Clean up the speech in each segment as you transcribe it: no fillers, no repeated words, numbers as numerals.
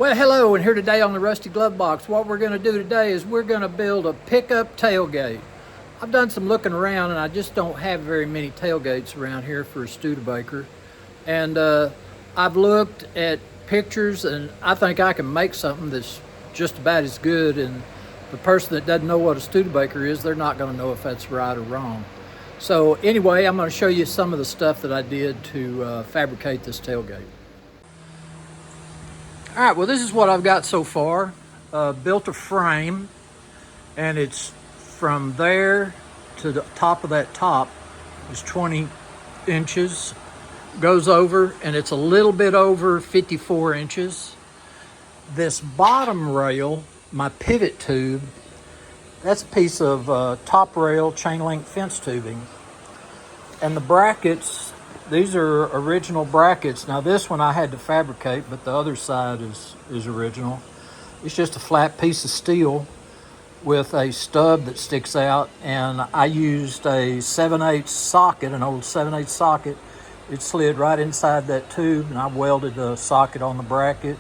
Well, hello, and here today on the Rusty Glove Box, what we're going to do today is we're going to build a pickup tailgate. I've done some looking around, and I just don't have very many tailgates around here for a Studebaker. And I've looked at pictures, and I think I can make something that's just about as good. And the person that doesn't know what a Studebaker is, they're not going to know if that's right or wrong. So anyway, I'm going to show you some of the stuff that I did to fabricate this tailgate. All right, well, this is what I've got so far. Built a frame, and it's from there to the top of that top is 20 inches. Goes over, and it's a little bit over 54 inches. This bottom rail, my pivot tube, that's a piece of top rail chain link fence tubing. And the brackets, these are original brackets. Now this one I had to fabricate, but the other side is original. It's just a flat piece of steel with a stub that sticks out, and I used a 7/8 socket, an old 7/8 socket. It slid right inside that tube, and I welded the socket on the bracket,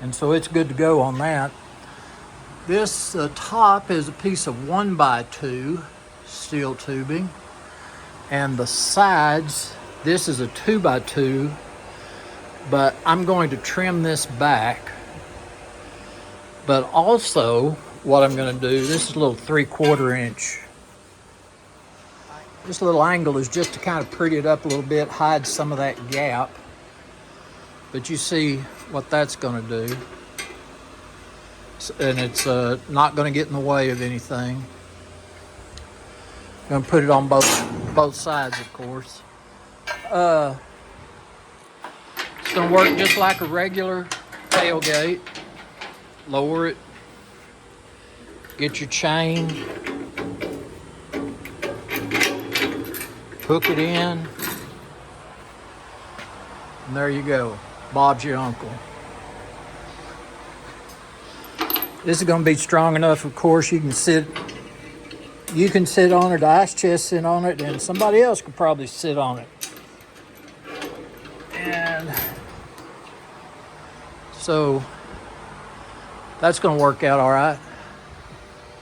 and so it's good to go on that. This top is a piece of 1x2 steel tubing, and the sides, this is a 2x2, but I'm going to trim this back. But also, what I'm going to do, this is a little 3/4 inch. This little angle is just to kind of pretty it up a little bit, hide some of that gap. But you see what that's going to do. And it's not going to get in the way of anything. I'm going to put it on both sides, of course. It's going to work just like a regular tailgate. Lower it. Get your chain. Hook it in. And there you go. Bob's your uncle. This is going to be strong enough, of course, you can sit on it, the ice chest sit on it, and somebody else could probably sit on it. And so that's going to work out all right.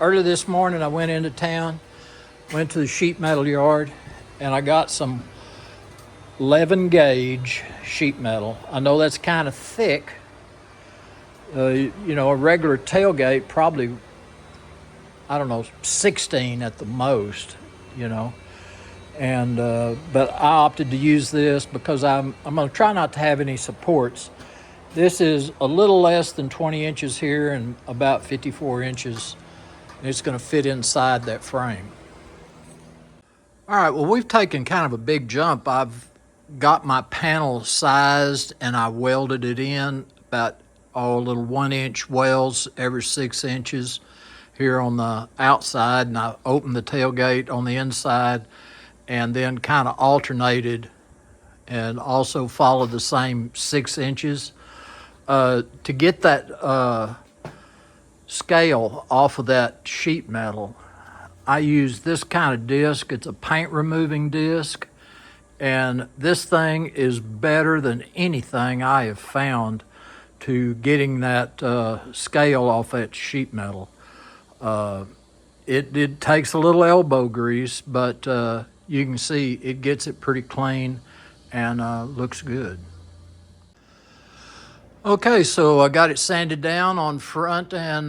Early this morning, I went into town, went to the sheet metal yard, and I got some 11 gauge sheet metal. I know that's kind of thick. A regular tailgate probably, I don't know, 16 at the most, And but I opted to use this because I'm going to try not to have any supports. This is a little less than 20 inches here and about 54 inches. It's going to fit inside that frame. All right, well, we've taken kind of a big jump. I've got my panel sized and I welded it in about little 1-inch welds every 6 inches here on the outside, and I opened the tailgate on the inside and then kind of alternated and also followed the same 6 inches. To get that scale off of that sheet metal, I use this kind of disc. It's a paint removing disc, and this thing is better than anything I have found to getting that scale off that sheet metal. It takes a little elbow grease, but you can see it gets it pretty clean and looks good. Okay, so I got it sanded down on front and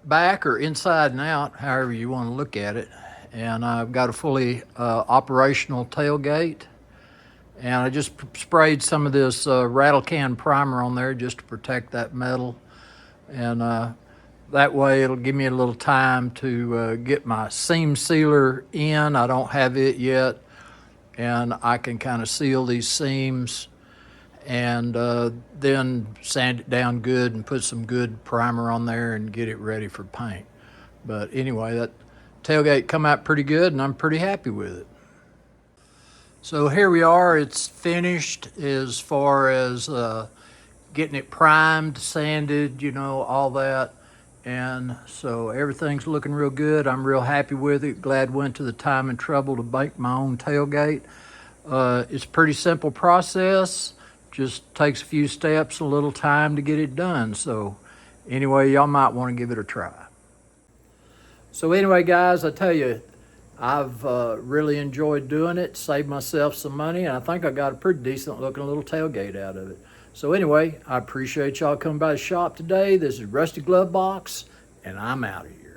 back, or inside and out, however you want to look at it. And I've got a fully operational tailgate. And I just sprayed some of this rattle can primer on there just to protect that metal. And that way it'll give me a little time to get my seam sealer in. I don't have it yet. And I can kind of seal these seams and then sand it down good and put some good primer on there and get it ready for paint. But anyway, that tailgate come out pretty good and I'm pretty happy with it. So here we are, it's finished as far as getting it primed, sanded, all that. And so everything's looking real good. I'm real happy with it. Glad went to the time and trouble to make my own tailgate. It's a pretty simple process. just takes a few steps, a little time to get it done. So anyway, y'all might want to give it a try. So anyway, guys, I tell you, I've really enjoyed doing it, saved myself some money, and I think I got a pretty decent looking little tailgate out of it. So anyway, I appreciate y'all coming by the shop today. This is Rusty Glove Box, and I'm out of here.